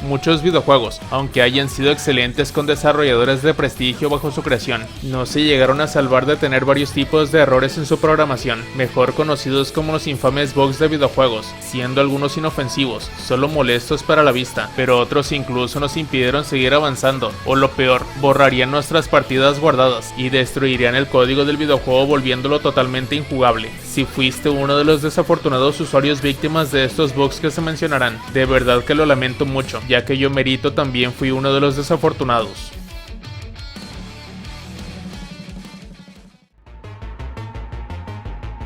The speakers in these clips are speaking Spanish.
Muchos videojuegos, aunque hayan sido excelentes con desarrolladores de prestigio bajo su creación, no se llegaron a salvar de tener varios tipos de errores en su programación, mejor conocidos como los infames bugs de videojuegos, siendo algunos inofensivos, solo molestos para la vista, pero otros incluso nos impidieron seguir avanzando, o lo peor, borrarían nuestras partidas guardadas y destruirían el código del videojuego volviéndolo totalmente injugable. Si fuiste uno de los desafortunados usuarios víctimas de estos bugs que se mencionarán, de verdad que lo lamento mucho, ya que yo merito también fui uno de los desafortunados.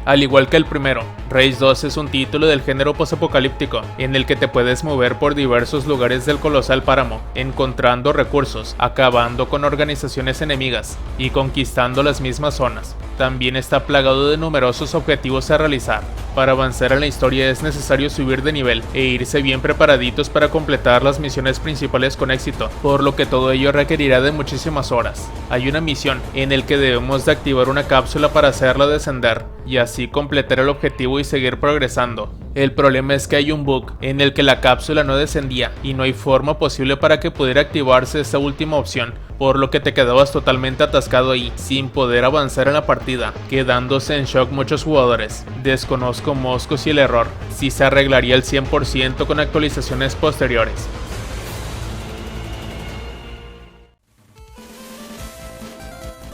Al igual que el primero, Rage 2 es un título del género posapocalíptico, en el que te puedes mover por diversos lugares del colosal páramo, encontrando recursos, acabando con organizaciones enemigas y conquistando las mismas zonas. También está plagado de numerosos objetivos a realizar. Para avanzar en la historia es necesario subir de nivel e irse bien preparaditos para completar las misiones principales con éxito, por lo que todo ello requerirá de muchísimas horas. Hay una misión en el que debemos de activar una cápsula para hacerla descender, y así completar el objetivo y seguir progresando. El problema es que hay un bug en el que la cápsula no descendía y no hay forma posible para que pudiera activarse esta última opción, por lo que te quedabas totalmente atascado ahí, sin poder avanzar en la partida, quedándose en shock muchos jugadores. Desconozco Mosco si el error sí se arreglaría al 100% con actualizaciones posteriores.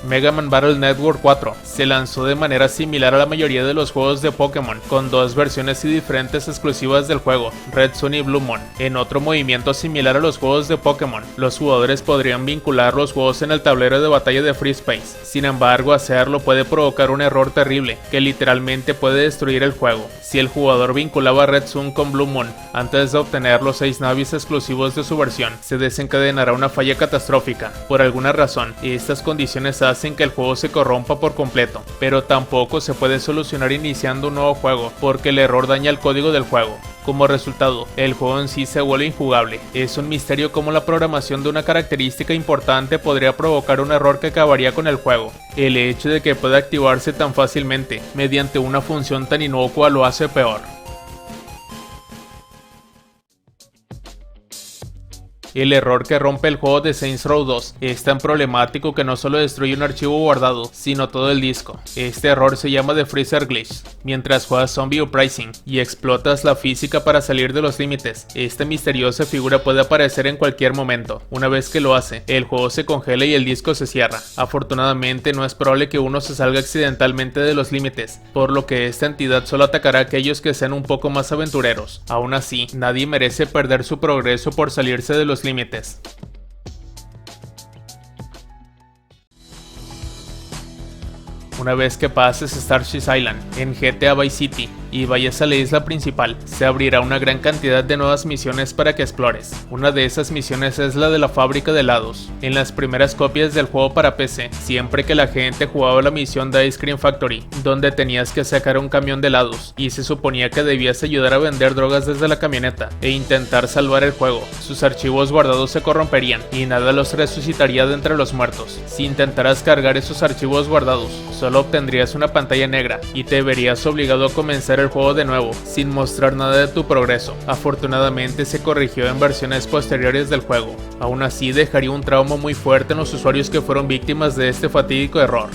Mega Man Battle Network 4 se lanzó de manera similar a la mayoría de los juegos de Pokémon, con dos versiones y diferentes exclusivas del juego, Red Sun y Blue Moon. En otro movimiento similar a los juegos de Pokémon, los jugadores podrían vincular los juegos en el tablero de batalla de Free Space. Sin embargo, hacerlo puede provocar un error terrible, que literalmente puede destruir el juego. Si el jugador vinculaba Red Sun con Blue Moon antes de obtener los 6 navis exclusivos de su versión, se desencadenará una falla catastrófica. Por alguna razón, estas condiciones hacen que el juego se corrompa por completo, pero tampoco se puede solucionar iniciando un nuevo juego, porque el error daña el código del juego. Como resultado, el juego en sí se vuelve injugable. Es un misterio cómo la programación de una característica importante podría provocar un error que acabaría con el juego. El hecho de que pueda activarse tan fácilmente mediante una función tan inocua lo hace peor. El error que rompe el juego de Saints Row 2 es tan problemático que no solo destruye un archivo guardado, sino todo el disco. Este error se llama The Freezer Glitch. Mientras juegas Zombie Uprising y explotas la física para salir de los límites, esta misteriosa figura puede aparecer en cualquier momento. Una vez que lo hace, el juego se congela y el disco se cierra. Afortunadamente, no es probable que uno se salga accidentalmente de los límites, por lo que esta entidad solo atacará a aquellos que sean un poco más aventureros. Aún así, nadie merece perder su progreso por salirse de los límites. Una vez que pases Starships Island en GTA Vice City y vayas a la isla principal, se abrirá una gran cantidad de nuevas misiones para que explores. Una de esas misiones es la de la fábrica de helados. En las primeras copias del juego para PC, siempre que la gente jugaba la misión de Ice Cream Factory, donde tenías que sacar un camión de helados y se suponía que debías ayudar a vender drogas desde la camioneta e intentar salvar el juego, sus archivos guardados se corromperían y nada los resucitaría de entre los muertos. Si intentaras cargar esos archivos guardados, solo obtendrías una pantalla negra y te verías obligado a comenzar el juego de nuevo, sin mostrar nada de tu progreso. Afortunadamente se corrigió en versiones posteriores del juego. Aún así dejaría un trauma muy fuerte en los usuarios que fueron víctimas de este fatídico error.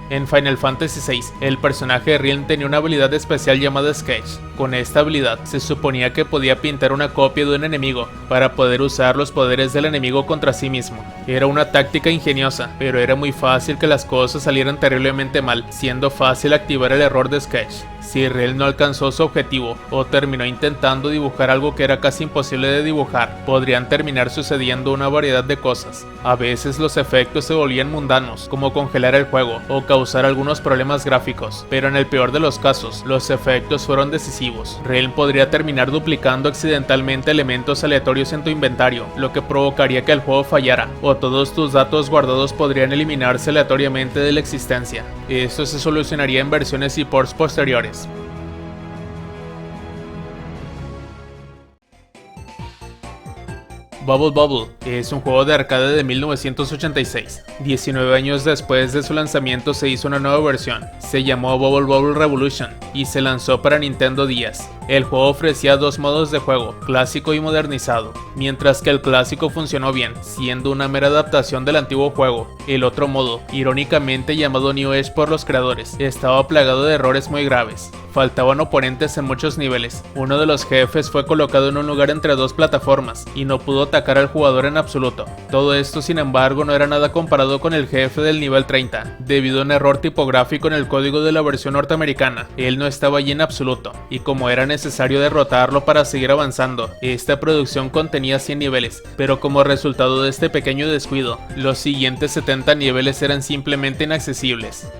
En Final Fantasy VI, el personaje de Realm tenía una habilidad especial llamada Sketch. Con esta habilidad, se suponía que podía pintar una copia de un enemigo para poder usar los poderes del enemigo contra sí mismo. Era una táctica ingeniosa, pero era muy fácil que las cosas salieran terriblemente mal, siendo fácil activar el error de Sketch. Si Realm no alcanzó su objetivo o terminó intentando dibujar algo que era casi imposible de dibujar, podrían terminar sucediendo una variedad de cosas. A veces los efectos se volvían mundanos, como congelar el juego o causar algunos problemas gráficos, pero en el peor de los casos, los efectos fueron decisivos. Realm podría terminar duplicando accidentalmente elementos aleatorios en tu inventario, lo que provocaría que el juego fallara, o todos tus datos guardados podrían eliminarse aleatoriamente de la existencia. Esto se solucionaría en versiones y ports posteriores. Bubble Bobble es un juego de arcade de 1986. 19 años después de su lanzamiento se hizo una nueva versión, se llamó Bubble Bobble Revolution y se lanzó para Nintendo DS. El juego ofrecía dos modos de juego, clásico y modernizado. Mientras que el clásico funcionó bien, siendo una mera adaptación del antiguo juego, el otro modo, irónicamente llamado New Age por los creadores, estaba plagado de errores muy graves. Faltaban oponentes en muchos niveles, uno de los jefes fue colocado en un lugar entre dos plataformas y no pudo atacar al jugador en absoluto. Todo esto sin embargo no era nada comparado con el jefe del nivel 30, debido a un error tipográfico en el código de la versión norteamericana. Él no estaba allí en absoluto, y como era necesario derrotarlo para seguir avanzando, esta producción contenía 100 niveles, pero como resultado de este pequeño descuido, los siguientes 70 niveles eran simplemente inaccesibles.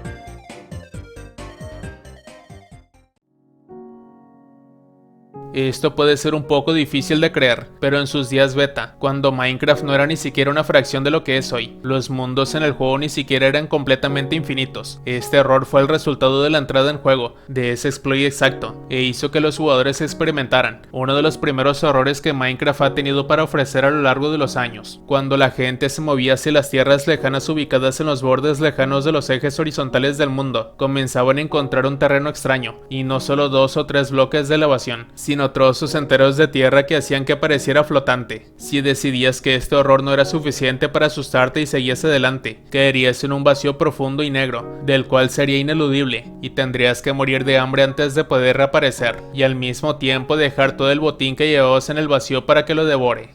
Esto puede ser un poco difícil de creer, pero en sus días beta, cuando Minecraft no era ni siquiera una fracción de lo que es hoy, los mundos en el juego ni siquiera eran completamente infinitos. Este error fue el resultado de la entrada en juego, de ese exploit exacto, e hizo que los jugadores experimentaran, uno de los primeros errores que Minecraft ha tenido para ofrecer a lo largo de los años. Cuando la gente se movía hacia las tierras lejanas ubicadas en los bordes lejanos de los ejes horizontales del mundo, comenzaban a encontrar un terreno extraño, y no solo 2 o 3 bloques de elevación, sino trozos enteros de tierra que hacían que pareciera flotante. Si decidías que este horror no era suficiente para asustarte y seguías adelante, caerías en un vacío profundo y negro, del cual sería ineludible, y tendrías que morir de hambre antes de poder reaparecer, y al mismo tiempo dejar todo el botín que llevabas en el vacío para que lo devore.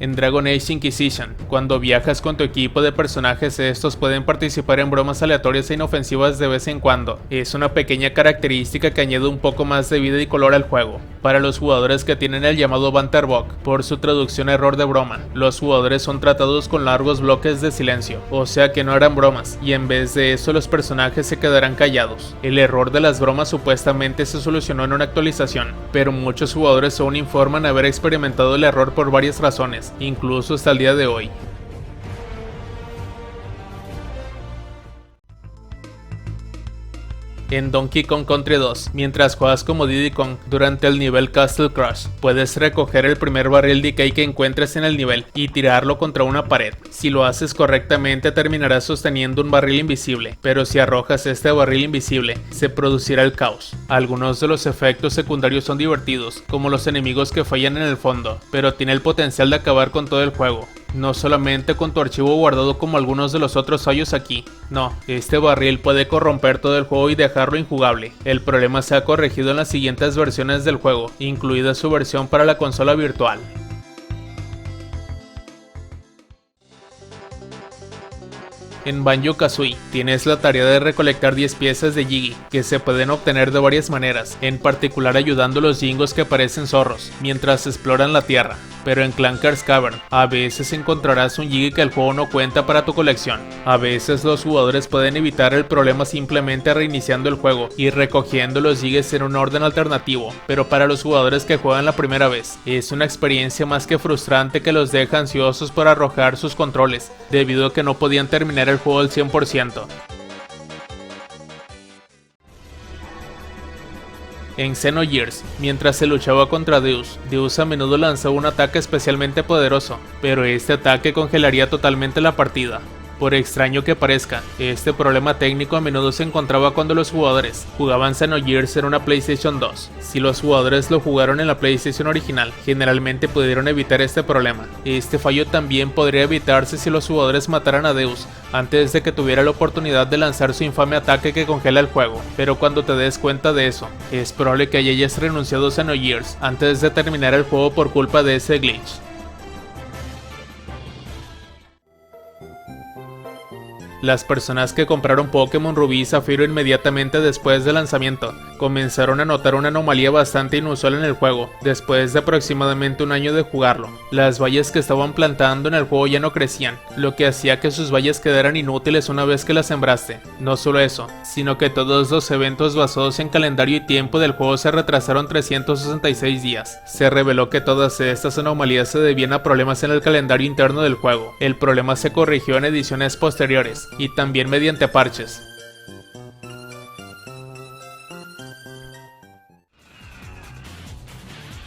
En Dragon Age Inquisition, cuando viajas con tu equipo de personajes, estos pueden participar en bromas aleatorias e inofensivas de vez en cuando. Es una pequeña característica que añade un poco más de vida y color al juego. Para los jugadores que tienen el llamado Banterbog, por su traducción error de broma, los jugadores son tratados con largos bloques de silencio, o sea que no harán bromas, y en vez de eso los personajes se quedarán callados. El error de las bromas supuestamente se solucionó en una actualización, pero muchos jugadores aún informan haber experimentado el error por varias razones, incluso hasta el día de hoy. En Donkey Kong Country 2, mientras juegas como Diddy Kong durante el nivel Castle Crush, puedes recoger el primer barril Decay que encuentres en el nivel y tirarlo contra una pared. Si lo haces correctamente terminarás sosteniendo un barril invisible, pero si arrojas este barril invisible, se producirá el caos. Algunos de los efectos secundarios son divertidos, como los enemigos que fallan en el fondo, pero tiene el potencial de acabar con todo el juego. No solamente con tu archivo guardado como algunos de los otros fallos aquí. No, este barril puede corromper todo el juego y dejarlo injugable. El problema se ha corregido en las siguientes versiones del juego, incluida su versión para la consola virtual. En Banjo-Kazooie tienes la tarea de recolectar 10 piezas de Jiggy, que se pueden obtener de varias maneras, en particular ayudando a los Jingos que parecen zorros, mientras exploran la tierra. Pero en Clanker's Cavern, a veces encontrarás un Jiggy que el juego no cuenta para tu colección. A veces los jugadores pueden evitar el problema simplemente reiniciando el juego y recogiendo los Jiggys en un orden alternativo, pero para los jugadores que juegan la primera vez, es una experiencia más que frustrante que los deja ansiosos por arrojar sus controles, debido a que no podían terminar el juego al 100%. En Xenogears, mientras se luchaba contra Deus a menudo lanzaba un ataque especialmente poderoso, pero este ataque congelaría totalmente la partida. Por extraño que parezca, este problema técnico a menudo se encontraba cuando los jugadores jugaban Xenogears en una PlayStation 2. Si los jugadores lo jugaron en la PlayStation original, generalmente pudieron evitar este problema. Este fallo también podría evitarse si los jugadores mataran a Deus antes de que tuviera la oportunidad de lanzar su infame ataque que congela el juego. Pero cuando te des cuenta de eso, es probable que hayas renunciado a Xenogears antes de terminar el juego por culpa de ese glitch. Las personas que compraron Pokémon Rubí y Zafiro inmediatamente después del lanzamiento comenzaron a notar una anomalía bastante inusual en el juego, después de aproximadamente un año de jugarlo. Las vallas que estaban plantando en el juego ya no crecían, lo que hacía que sus vallas quedaran inútiles una vez que las sembraste. No solo eso, sino que todos los eventos basados en calendario y tiempo del juego se retrasaron 366 días. Se reveló que todas estas anomalías se debían a problemas en el calendario interno del juego. El problema se corrigió en ediciones posteriores, y también mediante parches.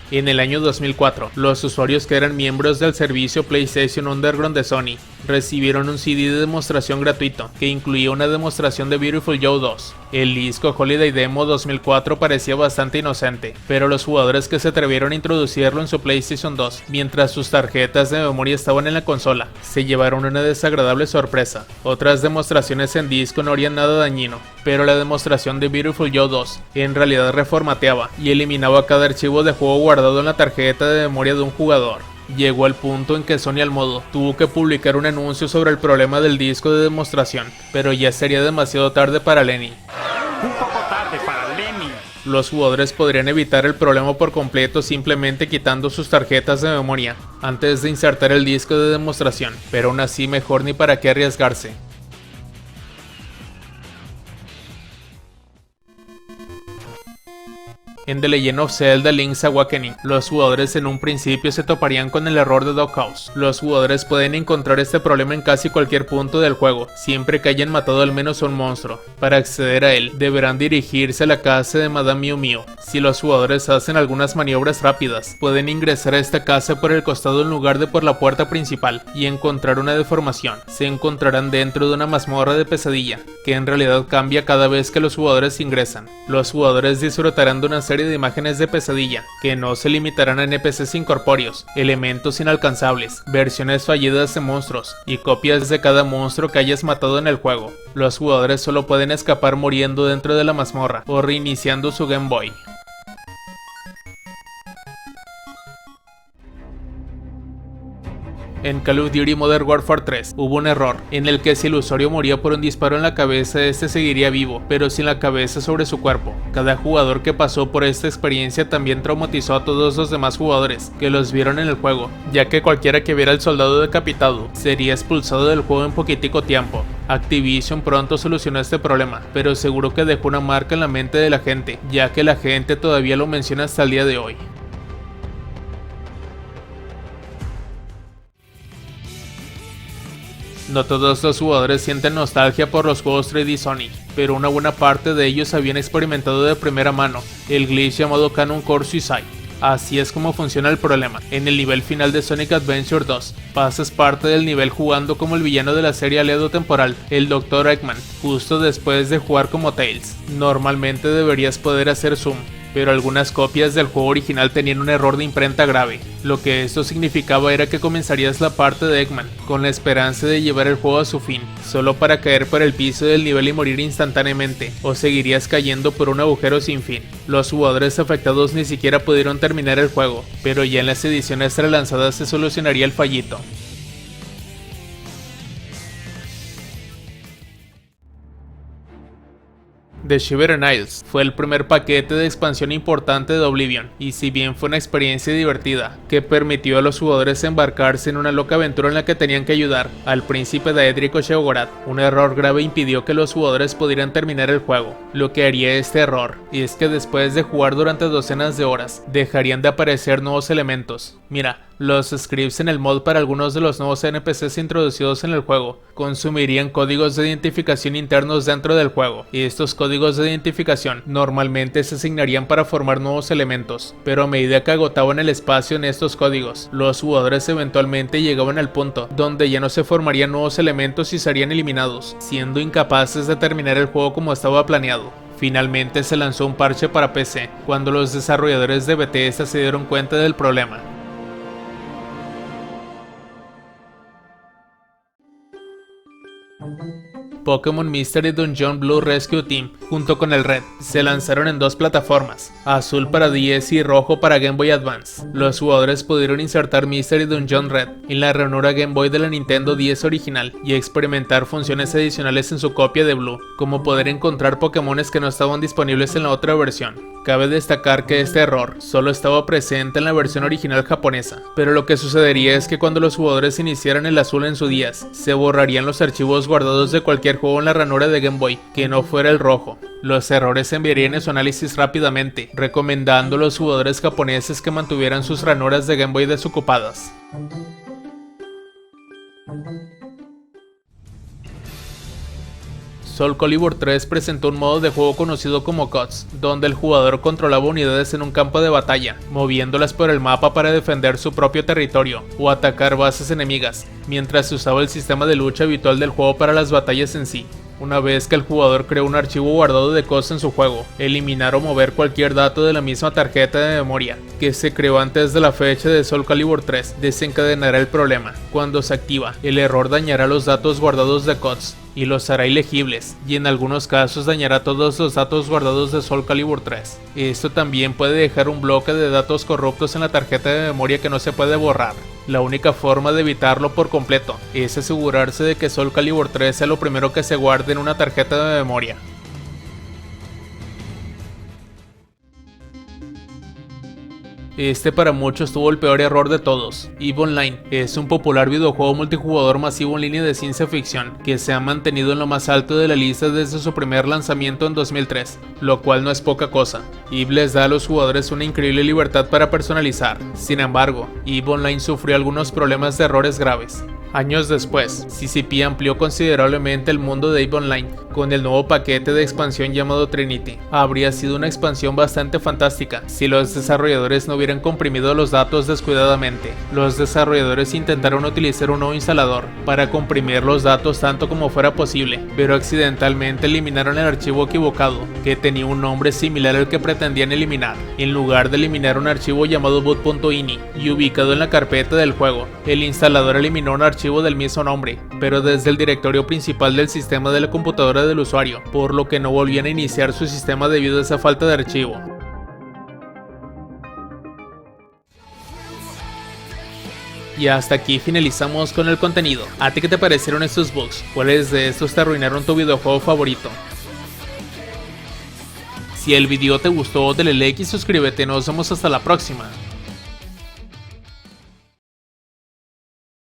En el año 2004, los usuarios que eran miembros del servicio PlayStation Underground de Sony recibieron un CD de demostración gratuito que incluía una demostración de Beautiful Joe 2. El disco Holiday Demo 2004 parecía bastante inocente, pero los jugadores que se atrevieron a introducirlo en su PlayStation 2 mientras sus tarjetas de memoria estaban en la consola se llevaron una desagradable sorpresa. Otras demostraciones en disco no harían nada dañino, pero la demostración de Beautiful Joe 2 en realidad reformateaba y eliminaba cada archivo de juego guardado en la tarjeta de memoria de un jugador. Llegó al punto en que Sony al modo tuvo que publicar un anuncio sobre el problema del disco de demostración, pero ya sería demasiado tarde para Lenny. Un poco tarde para Lenny. Los jugadores podrían evitar el problema por completo simplemente quitando sus tarjetas de memoria antes de insertar el disco de demostración, pero aún así mejor ni para qué arriesgarse. En The Legend of Zelda Link's Awakening, los jugadores en un principio se toparían con el error de Doghouse. Los jugadores pueden encontrar este problema en casi cualquier punto del juego, siempre que hayan matado al menos a un monstruo. Para acceder a él, deberán dirigirse a la casa de Madame Mew Mew. Si los jugadores hacen algunas maniobras rápidas, pueden ingresar a esta casa por el costado en lugar de por la puerta principal y encontrar una deformación. Se encontrarán dentro de una mazmorra de pesadilla, que en realidad cambia cada vez que los jugadores ingresan. Los jugadores disfrutarán de una serie de imágenes de pesadilla, que no se limitarán a NPCs incorpóreos, elementos inalcanzables, versiones fallidas de monstruos y copias de cada monstruo que hayas matado en el juego. Los jugadores solo pueden escapar muriendo dentro de la mazmorra o reiniciando su Game Boy. En Call of Duty Modern Warfare 3 hubo un error, en el que si el usuario moría por un disparo en la cabeza, este seguiría vivo, pero sin la cabeza sobre su cuerpo. Cada jugador que pasó por esta experiencia también traumatizó a todos los demás jugadores que los vieron en el juego, ya que cualquiera que viera al soldado decapitado sería expulsado del juego en poquitico tiempo. Activision pronto solucionó este problema, pero seguro que dejó una marca en la mente de la gente, ya que la gente todavía lo menciona hasta el día de hoy. No todos los jugadores sienten nostalgia por los juegos 3D Sony, pero una buena parte de ellos habían experimentado de primera mano el glitch llamado Cannon Core Suicide. Así es como funciona el problema. En el nivel final de Sonic Adventure 2, pasas parte del nivel jugando como el villano de la serie Aledo Temporal, el Dr. Eggman, justo después de jugar como Tails. Normalmente deberías poder hacer zoom, pero algunas copias del juego original tenían un error de imprenta grave. Lo que esto significaba era que comenzarías la parte de Eggman, con la esperanza de llevar el juego a su fin, solo para caer por el piso del nivel y morir instantáneamente, o seguirías cayendo por un agujero sin fin. Los jugadores afectados ni siquiera pudieron terminar el juego, pero ya en las ediciones relanzadas se solucionaría el fallito. The Shivering Isles fue el primer paquete de expansión importante de Oblivion, y si bien fue una experiencia divertida, que permitió a los jugadores embarcarse en una loca aventura en la que tenían que ayudar al príncipe Daedric Sheogorath, un error grave impidió que los jugadores pudieran terminar el juego. Lo que haría este error es que después de jugar durante docenas de horas, dejarían de aparecer nuevos elementos. Mira, los scripts en el mod para algunos de los nuevos NPCs introducidos en el juego consumirían códigos de identificación internos dentro del juego, y estos códigos de identificación normalmente se asignarían para formar nuevos elementos, pero a medida que agotaban el espacio en estos códigos, los jugadores eventualmente llegaban al punto donde ya no se formarían nuevos elementos y serían eliminados, siendo incapaces de terminar el juego como estaba planeado. Finalmente se lanzó un parche para PC, cuando los desarrolladores de Bethesda se dieron cuenta del problema. Pokémon Mystery Dungeon Blue Rescue Team, junto con el Red, se lanzaron en dos plataformas, azul para DS y rojo para Game Boy Advance. Los jugadores pudieron insertar Mystery Dungeon Red en la ranura Game Boy de la Nintendo DS original y experimentar funciones adicionales en su copia de Blue, como poder encontrar Pokémones que no estaban disponibles en la otra versión. Cabe destacar que este error solo estaba presente en la versión original japonesa, pero lo que sucedería es que cuando los jugadores iniciaran el azul en su DS, se borrarían los archivos guardados de cualquier juego en la ranura de Game Boy que no fuera el rojo. Los errores se enviarían en su análisis rápidamente, recomendando a los jugadores japoneses que mantuvieran sus ranuras de Game Boy desocupadas. Soul Calibur 3 presentó un modo de juego conocido como COTS, donde el jugador controlaba unidades en un campo de batalla, moviéndolas por el mapa para defender su propio territorio o atacar bases enemigas, mientras se usaba el sistema de lucha habitual del juego para las batallas en sí. Una vez que el jugador creó un archivo guardado de COTS en su juego, eliminar o mover cualquier dato de la misma tarjeta de memoria que se creó antes de la fecha de Soul Calibur 3 desencadenará el problema. Cuando se activa, el error dañará los datos guardados de COTS y los hará ilegibles, y en algunos casos dañará todos los datos guardados de Soul Calibur 3. Esto también puede dejar un bloque de datos corruptos en la tarjeta de memoria que no se puede borrar. La única forma de evitarlo por completo es asegurarse de que Soul Calibur 3 sea lo primero que se guarde en una tarjeta de memoria. Este para muchos tuvo el peor error de todos. EVE Online es un popular videojuego multijugador masivo en línea de ciencia ficción que se ha mantenido en lo más alto de la lista desde su primer lanzamiento en 2003, lo cual no es poca cosa. EVE les da a los jugadores una increíble libertad para personalizar. Sin embargo, EVE Online sufrió algunos problemas de errores graves. Años después, CCP amplió considerablemente el mundo de EVE Online con el nuevo paquete de expansión llamado Trinity. Habría sido una expansión bastante fantástica si los desarrolladores no hubieran comprimido los datos descuidadamente. Los desarrolladores intentaron utilizar un nuevo instalador para comprimir los datos tanto como fuera posible, pero accidentalmente eliminaron el archivo equivocado, que tenía un nombre similar al que pretendían eliminar. En lugar de eliminar un archivo llamado boot.ini y ubicado en la carpeta del juego, el instalador eliminó un archivo del mismo nombre, pero desde el directorio principal del sistema de la computadora del usuario, por lo que no volvían a iniciar su sistema debido a esa falta de archivo. Y hasta aquí finalizamos con el contenido. ¿A ti qué te parecieron estos bugs? ¿Cuáles de estos te arruinaron tu videojuego favorito? Si el video te gustó, dale like y suscríbete. Nos vemos hasta la próxima.